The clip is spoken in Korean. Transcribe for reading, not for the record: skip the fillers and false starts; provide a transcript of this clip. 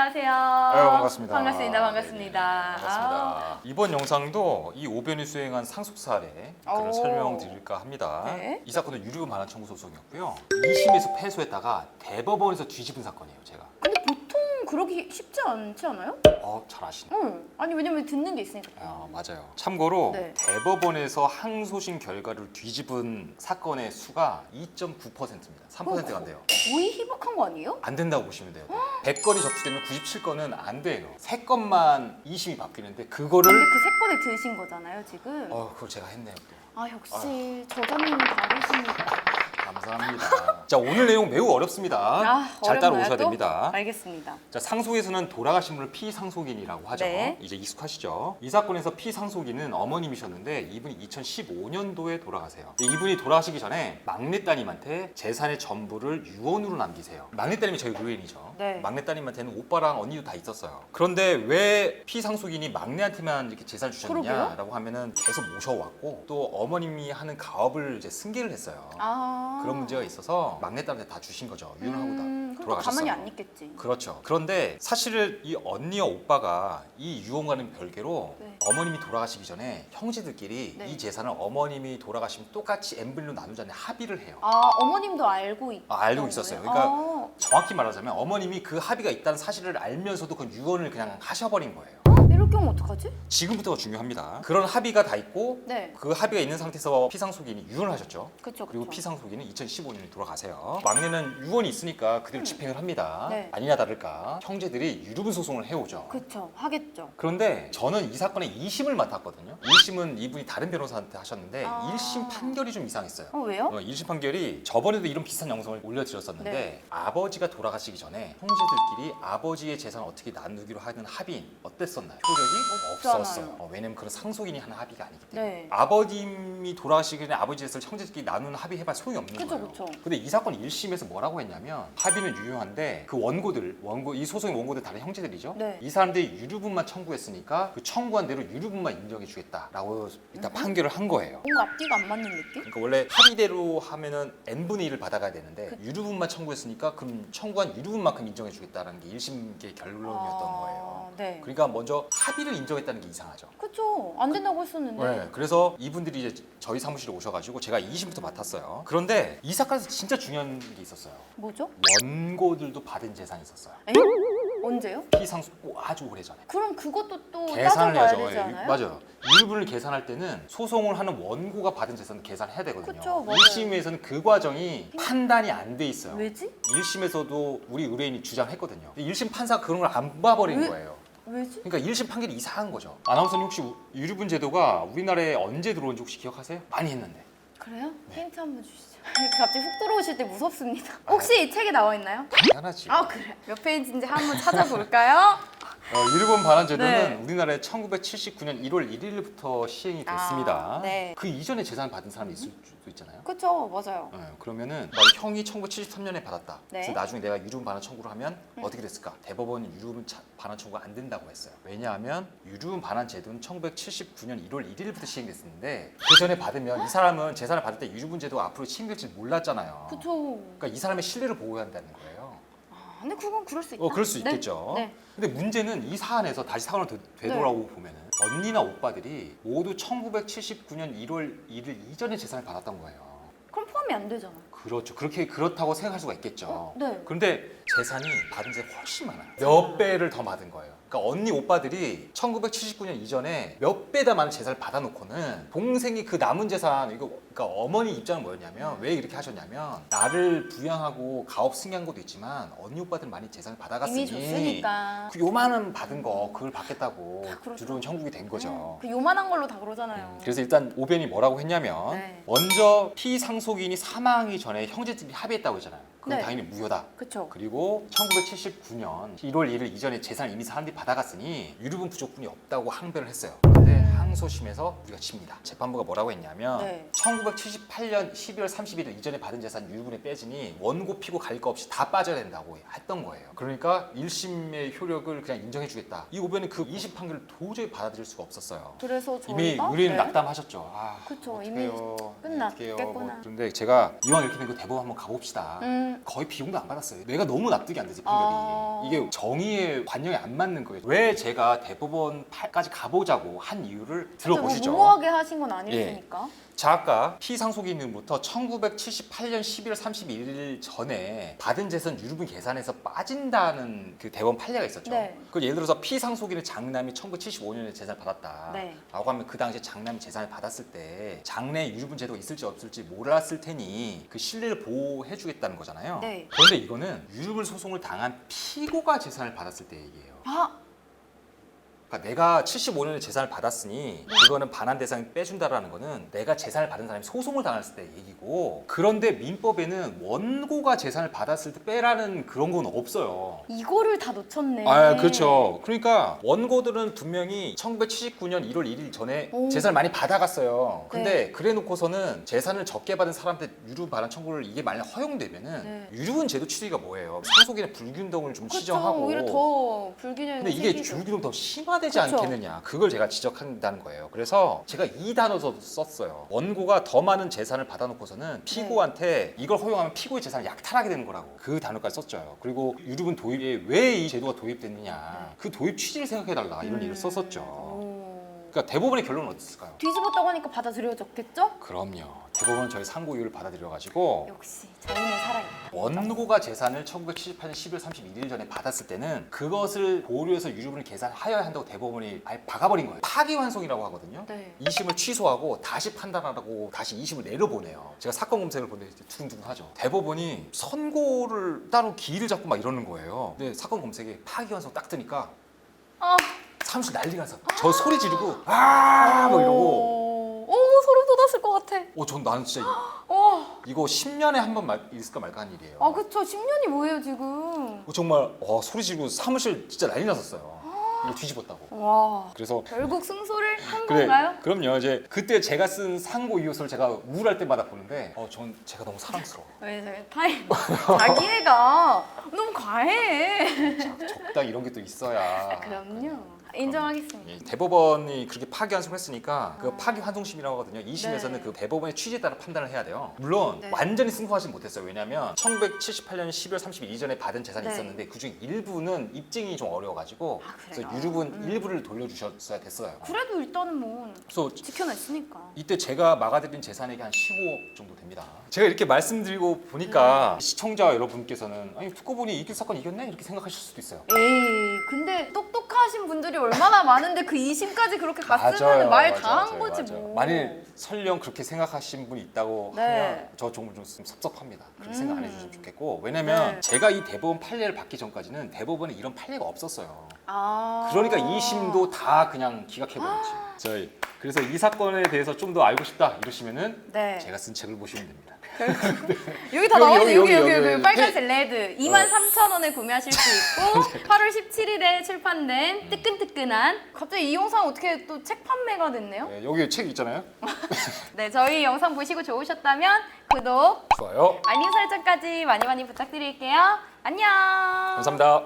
안녕하세요. 반갑습니다. 반갑습니다. 반갑습니다. 네네, 반갑습니다. 이번 영상도 이 오변이 수행한 상속 사례 그걸 설명드릴까 합니다. 네. 이 사건은 유류분 반환 청구 소송이었고요. 2심에서 패소했다가 대법원에서 뒤집은 사건이에요, 제가. 근데 보통 그러기 쉽지 않지 않아요? 잘 아시네. 응. 아니 왜냐면 듣는 게 있으니까. 맞아요. 참고로 네. 대법원에서 항소심 결과를 뒤집은 사건의 수가 2.9%입니다. 3%가 안 돼요. 거의 희박한 거 아니에요? 안 된다고 보시면 돼요. 100건이 접수되면 97건은 안 돼요. 3건만 2심이 바뀌는데 그거를 근데 그 세 건에 드신 거잖아요 지금. 그걸 제가 했네요. 또. 아 역시 저자님은 다르십니다. 감사합니다. 자, 오늘 내용 매우 어렵습니다. 잘 어렵나요, 따라오셔야 또? 됩니다. 알겠습니다. 자, 상속에서는 돌아가신 분을 피상속인이라고 하죠. 네. 이제 익숙하시죠? 이 사건에서 피상속인은 어머님이셨는데 이분이 2015년도에 돌아가세요. 이분이 돌아가시기 전에 막내따님한테 재산의 전부를 유언으로 남기세요. 막내따님이 저희 의뢰인이죠. 네. 막내따님한테는 오빠랑 언니도 다 있었어요. 그런데 왜 피상속인이 막내한테만 이렇게 재산을 주셨느냐라고 하면은 계속 모셔왔고 또 어머님이 하는 가업을 이제 승계를 했어요. 그런 문제가 있어서 막내딸한테 다 주신 거죠. 유언하고 다 그럼 돌아가셨어요. 가만히 안 있겠지. 그렇죠. 그런데 사실 이 언니와 오빠가 이 유언과는 별개로 네. 어머님이 돌아가시기 전에 형제들끼리 네. 이 재산을 어머님이 돌아가시면 똑같이 n분리로 나누자는 합의를 해요. 어머님도 알고 있. 알고 있었어요. 그러니까 정확히 말하자면 어머님이 그 합의가 있다는 사실을 알면서도 그 유언을 그냥 하셔버린 거예요. 이럴 경우 어떡하지? 지금부터가 중요합니다. 그런 합의가 다 있고 네. 그 합의가 있는 상태에서 피상속인이 유언을 하셨죠. 그렇죠. 그리고 피상속인은 2015년에 돌아가세요. 막내는 유언이 있으니까 그대로 집행을 합니다. 네. 아니나 다를까 형제들이 유류분 소송을 해오죠. 그렇죠. 하겠죠. 그런데 저는 이 사건의 2심을 맡았거든요. 1심은 이분이 다른 변호사한테 하셨는데 1심 판결이 좀 이상했어요. 왜요? 1심 판결이 저번에도 이런 비슷한 영상을 올려드렸었는데 네. 아버지가 돌아가시기 전에 형제들끼리 아버지의 재산을 어떻게 나누기로 하는 합의는 어땠었나요? 효력이 없잖아요. 없었어요. 왜냐면 그런 상속인이 하는 합의가 아니기 때문에. 네. 아버님이 돌아가시기 전에 아버지 재산을 형제들끼리 나누는 합의해봐 소용이 없는 그쵸, 거예요. 그쵸. 근데 이 사건 1심에서 뭐라고 했냐면 합의는 유효한데 그 이 소송의 원고들 다른 형제들이죠. 네. 이 사람들이 유류분만 청구했으니까 그 청구한 대로 유류분만 인정해 주겠다라고 일단 판결을 한 거예요. 뭔가 앞뒤가 안 맞는 느낌? 그러니까 원래 합의대로 하면은 n분의 1을 받아가야 되는데 유류분만 청구했으니까 그럼 청구한 유류분만큼 인정해 주겠다라는 게 1심의 결론이었던 거예요. 네. 그러니까 먼저 합의를 인정했다는 게 이상하죠. 그쵸. 안 된다고 했었는데. 네, 그래서 이분들이 이제 저희 사무실에 오셔가지고 제가 2심부터 맡았어요. 그런데 이 사건에서 진짜 중요한 게 있었어요. 뭐죠? 원고들도 받은 재산이 있었어요. 에? 언제요? 피상속 아주 오래전에. 그럼 그것도 또 계산을 따져봐야 해야죠. 되지 않아요? 맞아요. 유류분을 계산할 때는 소송을 하는 원고가 받은 재산을 계산해야 되거든요. 그쵸, 맞아요. 1심에서는 그 과정이 판단이 안 돼 있어요. 왜지? 1심에서도 우리 의뢰인이 주장했거든요. 1심 판사가 그런 걸 안 봐버린 왜? 거예요. 왜지? 그러니까 1심 판결이 이상한 거죠. 아나운서님 혹시 유류분 제도가 우리나라에 언제 들어온지 혹시 기억하세요? 많이 했는데. 그래요? 힌트 한번 주시죠. 갑자기 훅 들어오실 때 무섭습니다. 혹시 이 책에 나와 있나요? 당연하지. 그래. 몇 페이지인지 한번 찾아볼까요? 유류분 반환 제도는 네. 우리나라에 1979년 1월 1일부터 시행이 됐습니다. 네. 그 이전에 재산을 받은 사람이 있을 수도 있잖아요. 그쵸, 맞아요. 그러면은 형이 1973년에 받았다. 네. 그래서 나중에 내가 유류분 반환 청구를 하면 어떻게 됐을까? 대법원이 유류분 반환 청구가 안 된다고 했어요. 왜냐하면 유류분 반환 제도는 1979년 1월 1일부터 시행됐었는데 그 전에 받으면 이 사람은 재산을 받을 때 유류분 제도가 앞으로 시행될지 몰랐잖아요. 그쵸. 그러니까 이 사람의 신뢰를 보호해야 한다는 거예요. 근데 그건 그럴 수 있다. 그럴 수 네. 있겠죠. 네. 근데 문제는 이 사안에서 다시 사안을 되돌아오고 보면은 언니나 오빠들이 모두 1979년 1월 1일 이전에 재산을 받았던 거예요. 그럼 포함이 안 되잖아. 그렇죠. 그렇다고 생각할 수가 있겠죠. 네. 그런데 재산이 받은 게 훨씬 많아요. 몇 배를 더 받은 거예요. 그러니까 언니 오빠들이 1979년 이전에 몇 배다 많은 재산을 받아놓고는 동생이 그 남은 재산 그러니까 어머니 입장은 뭐였냐면 왜 이렇게 하셨냐면 나를 부양하고 가업 승계한 것도 있지만 언니 오빠들 많이 재산을 받아갔으니 이미 줬으니까. 그 요만한 받은 거 그걸 받겠다고 그렇죠. 들어온 형국이 된 거죠. 그 요만한 걸로 다 그러잖아요. 그래서 일단 오변이 뭐라고 했냐면 네. 먼저 피상속인이 사망하기 전에 형제들이 합의했다고 했잖아요. 그럼 네. 당연히 무효다. 그쵸. 그리고 1979년 1월 1일 이전에 재산을 이미 사람들이 받아갔으니 유류분 부족분이 없다고 항변을 했어요. 그런데 항소심에서 우리가 칩니다. 재판부가 뭐라고 했냐면 네. 1978년 12월 31일 이전에 받은 재산 유류분에 빼지니 원고 피고 갈 거 없이 다 빠져야 된다고 했던 거예요. 그러니까 1심의 효력을 그냥 인정해주겠다. 이 오변은 그 2심 판결을 도저히 받아들일 수가 없었어요. 그래서 이미 저희가 우리는 네. 낙담하셨죠. 그쵸, 어떡해요. 이미 끝났겠구나. 그런데 제가 이왕 이렇게 된 거 대법원 한번 가봅시다. 거의 비용도 안 받았어요. 내가 너무 납득이 안 되지, 판결이. 아. 이게 정의의 관념이 안 맞는 거예요. 왜 제가 대법원까지 가보자고 한 이유를 들어보시죠. 무모하게 하신 건 아니었으니까. 자, 아까 피상속인으로부터 1978년 11월 31일 전에 받은 재산 유류분 계산에서 빠진다는 그 대법원 판례가 있었죠. 네. 그 예를 들어서 피상속인의 장남이 1975년에 재산을 받았다. 네. 라고 하면 그 당시에 장남이 재산을 받았을 때 장래 유류분 제도가 있을지 없을지 몰랐을 테니 그 신뢰를 보호해 주겠다는 거잖아요. 네. 그런데 이거는 유류분 소송을 당한 피고가 재산을 받았을 때 얘기예요. 아, 그러니까 내가 75년에 재산을 받았으니 그거는 반환 대상이 빼준다라는 거는 내가 재산을 받은 사람이 소송을 당했을 때 얘기고, 그런데 민법에는 원고가 재산을 받았을 때 빼라는 그런 건 없어요. 이거를 다 놓쳤네. 아, 그렇죠. 그러니까 원고들은 분명히 1979년 1월 1일 전에 오. 재산을 많이 받아갔어요. 근데 네. 그래 놓고서는 재산을 적게 받은 사람한테 유류 반환 청구를 이게 만약 허용되면은 네. 유류분 제도 취지가 뭐예요? 상속인의 불균등을 좀 그쵸, 시정하고. 오히려 더 불균형이 근데 이게 생기죠. 불균등 더 심화되지 그쵸. 않겠느냐, 그걸 제가 지적한다는 거예요. 그래서 제가 이 단어도 썼어요. 원고가 더 많은 재산을 받아놓고서는 피고한테 이걸 허용하면 피고의 재산을 약탈하게 되는 거라고, 그 단어까지 썼죠. 그리고 유류분 도입에 왜 이 제도가 도입됐느냐, 그 도입 취지를 생각해달라, 이런 얘기를 썼었죠. 오. 그러니까 대법원의 결론은 어땠을까요? 뒤집었다고 하니까 받아들여졌겠죠? 그럼요. 대법원은 저희 상고 이유를 받아들여가지고 역시 정의는 살아있다. 원고가 재산을 1978년 12월 31일 전에 받았을 때는 그것을 보류해서 유류분을 계산하여야 한다고 대법원이 아예 박아버린 거예요. 파기환송이라고 하거든요. 네. 2심을 취소하고 다시 판단하라고 다시 2심을 내려보내요. 제가 사건 검색을 보는데 두근두근하죠. 대법원이 선고를 따로 기일을 잡고 막 이러는 거예요. 근데 사건 검색에 파기환송 딱 뜨니까 아, 사무실 난리가 나서 저 소리 지르고 아 뭐 이러고. 소름 돋았을 것 같아. 전 나는 진짜 어, 이거 10년에 한 번 있을까 말까 한 일이에요. 아 그쵸. 10년이 뭐예요 지금? 정말 소리 지르고 사무실 진짜 난리 났었어요. 이거 뒤집었다고. 와, 그래서 결국 승소를 한 그래, 건가요? 그럼요. 이제 그때 제가 쓴 상고 이호서를 제가 우울할 때마다 보는데 전 제가 너무 사랑스러워. 왜 타임 자기애가 너무 과해. 적당히 이런 게 또 있어야. 그럼요. 인정하겠습니다. 예, 대법원이 그렇게 파기환송을 했으니까 그 파기환송심이라고 하거든요. 2심에서는 네. 그 대법원의 취지에 따라 판단을 해야 돼요. 물론 네. 완전히 승소하진 못했어요. 왜냐하면 1978년 12월 30일 이전에 받은 재산이 네. 있었는데 그중에 일부는 입증이 좀 어려워가지고 아, 그래요? 그래서 유류분 일부를 돌려주셨어야 됐어요. 그래도 일단은 뭐 그래서 지켜냈으니까. 이때 제가 막아드린 재산액이 한 15억 정도 됩니다. 제가 이렇게 말씀드리고 보니까 시청자 여러분께서는 아니 듣고 보니 이길 사건 이겼네? 이렇게 생각하실 수도 있어요. 에이, 근데 똑똑하신 분들이 얼마나 많은데 그 2심까지 그렇게 갔으면 말 다 한 거지 뭐. 만일 설령 그렇게 생각하신 분이 있다고 네. 하면 저 정말 좀 섭섭합니다. 그렇게 생각 안 해주셨으면 좋겠고, 왜냐면 네. 제가 이 대법원 판례를 받기 전까지는 대법원에 이런 판례가 없었어요. 아. 그러니까 2심도 다 그냥 기각해버렸지. 저희 그래서 이 사건에 대해서 좀 더 알고 싶다 이러시면은 네. 제가 쓴 책을 보시면 됩니다. 여기 다 여기, 나오네. 여기, 여기 여기. 빨간색 레드 23,000원에 구매하실 수 있고 8월 17일에 출판된 뜨끈뜨끈한. 갑자기 이 영상 어떻게 또 책 판매가 됐네요? 네, 여기 책 있잖아요. 네, 저희 영상 보시고 좋으셨다면 구독, 좋아요. 알림 설정까지 많이 많이 부탁드릴게요. 안녕. 감사합니다.